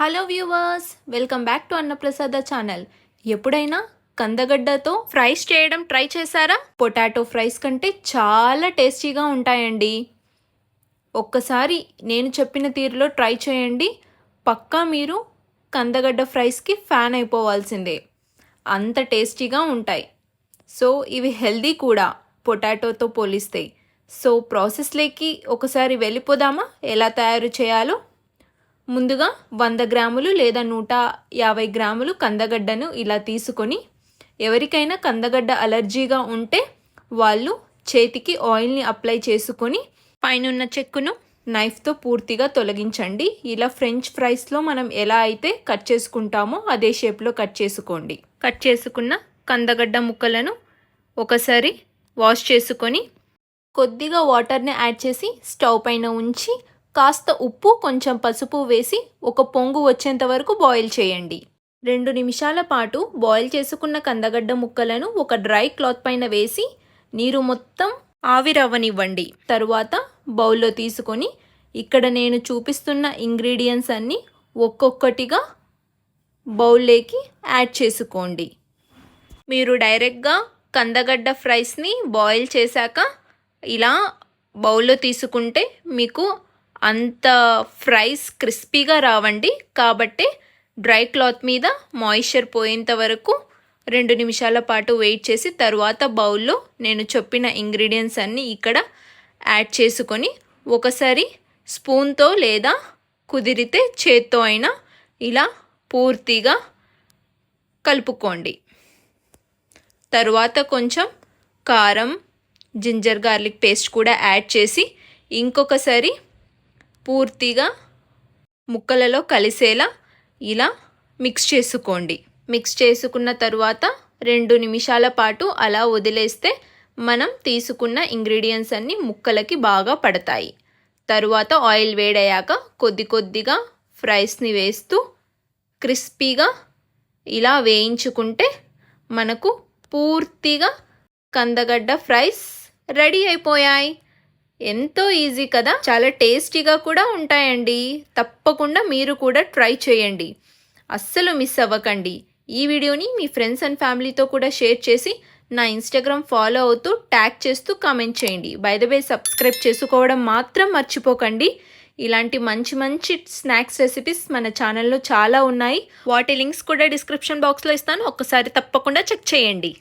Hello viewers, welcome back to అన్నప్రసాద channel. ఎప్పుడైనా కందగడ్డతో ఫ్రైస్ చేయడం ట్రై చేశారా? పొటాటో ఫ్రైస్ కంటే చాలా టేస్టీగా ఉంటాయండి. ఒక్కసారి నేను చెప్పిన తీరులో ట్రై చేయండి. పక్కా మీరు కందగడ్డ ఫ్రైస్కి ఫ్యాన్ అయిపోవాల్సిందే. అంత టేస్టీగా ఉంటాయి. సో ఇవి హెల్దీ కూడా పొటాటోతో పోలిస్తే. సో ప్రాసెస్లోకి ఒకసారి వెళ్ళిపోదామా ఎలా తయారు చేయాలో? ముందుగా 100 గ్రాములు లేదా 150 గ్రాములు కందగడ్డను ఇలా తీసుకొని, ఎవరికైనా కందగడ్డ అలర్జీగా ఉంటే వాళ్ళు చేతికి ఆయిల్ని అప్లై చేసుకొని పైనున్న చెక్కును నైఫ్తో పూర్తిగా తొలగించండి. ఇలా ఫ్రెంచ్ ఫ్రైస్లో మనం ఎలా అయితే కట్ చేసుకుంటామో అదే షేప్లో కట్ చేసుకోండి. కట్ చేసుకున్న కందగడ్డ ముక్కలను ఒకసారి వాష్ చేసుకొని కొద్దిగా వాటర్ని యాడ్ చేసి స్టవ్ పైన ఉంచి కాస్త ఉప్పు కొంచెం పసుపు వేసి ఒక పొంగు వచ్చేంత వరకు బాయిల్ చేయండి. 2 నిమిషాల పాటు బాయిల్ చేసుకున్న కందగడ్డ ముక్కలను ఒక డ్రై క్లాత్ పైన వేసి నీరు మొత్తం ఆవిరవ్వనివ్వండి. తరువాత బౌల్లో తీసుకొని ఇక్కడ నేను చూపిస్తున్న ఇంగ్రీడియంట్స్ అన్నీ ఒక్కొక్కటిగా బౌల్లోకి యాడ్ చేసుకోండి. మీరు డైరెక్ట్గా కందగడ్డ ఫ్రైస్ని బాయిల్ చేశాక ఇలా బౌల్లో తీసుకుంటే మీకు అంత ఫ్రైస్ క్రిస్పీగా రావండి. కాబట్టి డ్రై క్లాత్ మీద మాయిశ్చర్ పోయేంత వరకు 2 నిమిషాల పాటు వెయిట్ చేసి తర్వాత బౌల్లో నేను చెప్పిన ఇంగ్రీడియంట్స్ అన్నీ ఇక్కడ యాడ్ చేసుకొని ఒకసారి స్పూన్తో లేదా కుదిరితే చేత్తో అయినా ఇలా పూర్తిగా కలుపుకోండి. తరువాత కొంచెం కారం, జింజర్ గార్లిక్ పేస్ట్ కూడా యాడ్ చేసి ఇంకొకసారి పూర్తిగా ముక్కలలో కలిసేలా ఇలా మిక్స్ చేసుకోండి. మిక్స్ చేసుకున్న తరువాత 2 నిమిషాల పాటు అలా వదిలేస్తే మనం తీసుకున్న ఇంగ్రీడియంట్స్ అన్నీ ముక్కలకి బాగా పడతాయి. తరువాత ఆయిల్ వేడయ్యాక కొద్దిగా ఫ్రైస్ని వేస్తూ క్రిస్పీగా ఇలా వేయించుకుంటే మనకు పూర్తిగా కందగడ్డ ఫ్రైస్ రెడీ అయిపోయాయి. ఎంతో ఈజీ కదా, చాలా టేస్టీగా కూడా ఉంటాయండి. తప్పకుండా మీరు కూడా ట్రై చేయండి, అస్సలు మిస్ అవ్వకండి. ఈ వీడియోని మీ ఫ్రెండ్స్ అండ్ ఫ్యామిలీతో కూడా షేర్ చేసి నా ఇన్స్టాగ్రామ్ ఫాలో అవుతూ ట్యాగ్ చేస్తూ కామెంట్ చేయండి. బై ద వే సబ్స్క్రైబ్ చేసుకోవడం మాత్రం మర్చిపోకండి. ఇలాంటి మంచి స్నాక్స్ రెసిపీస్ మన ఛానల్లో చాలా ఉన్నాయి. వాటి లింక్స్ కూడా డిస్క్రిప్షన్ బాక్స్లో ఇస్తాను, ఒక్కసారి తప్పకుండా చెక్ చేయండి.